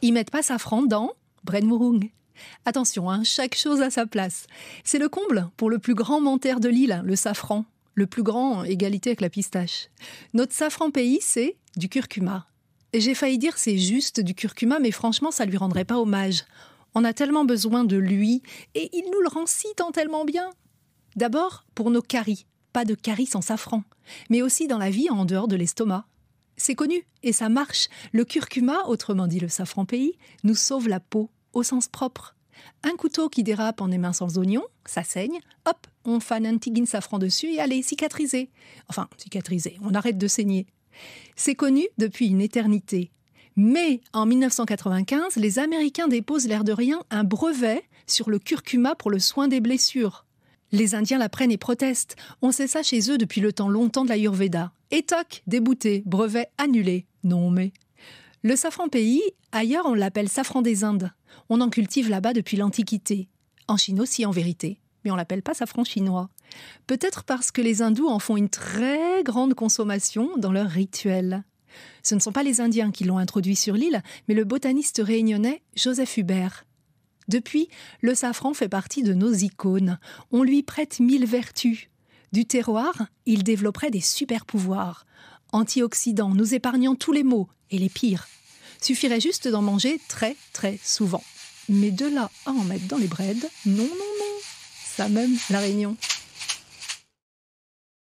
Ils mettent pas safran dans Brenmurung. Attention, chaque chose à sa place. C'est le comble pour le plus grand menteur de l'île, le safran. Le plus grand, égalité avec la pistache. Notre safran pays, c'est du curcuma. J'ai failli dire c'est juste du curcuma, mais franchement, ça lui rendrait pas hommage. On a tellement besoin de lui, et il nous le rend si tant tellement bien. D'abord, pour nos caries. Pas de caries sans safran, mais aussi dans la vie en dehors de l'estomac. C'est connu, et ça marche. Le curcuma, autrement dit le safran pays, nous sauve la peau, au sens propre. Un couteau qui dérape en éminçant les oignons, ça saigne, hop, on fane un petit guin safran dessus et allez, cicatriser. Enfin, cicatriser, on arrête de saigner. C'est connu depuis une éternité. Mais en 1995, les Américains déposent l'air de rien un brevet sur le curcuma pour le soin des blessures. Les Indiens la prennent et protestent. On sait ça chez eux depuis le temps longtemps de l'Ayurveda. Et toc, débouté, brevet annulé. Non mais... Le safran pays, ailleurs on l'appelle safran des Indes. On en cultive là-bas depuis l'Antiquité. En Chine aussi en vérité. Mais on l'appelle pas safran chinois. Peut-être parce que les hindous en font une très grande consommation dans leurs rituels. Ce ne sont pas les Indiens qui l'ont introduit sur l'île, mais le botaniste réunionnais Joseph Hubert. Depuis, le safran fait partie de nos icônes. On lui prête 1000 vertus. Du terroir, il développerait des super pouvoirs. Antioxydants, nous épargnant tous les maux, et les pires. Suffirait juste d'en manger très très souvent. Mais de là à en mettre dans les braides, non, non, non. Ça même, la Réunion.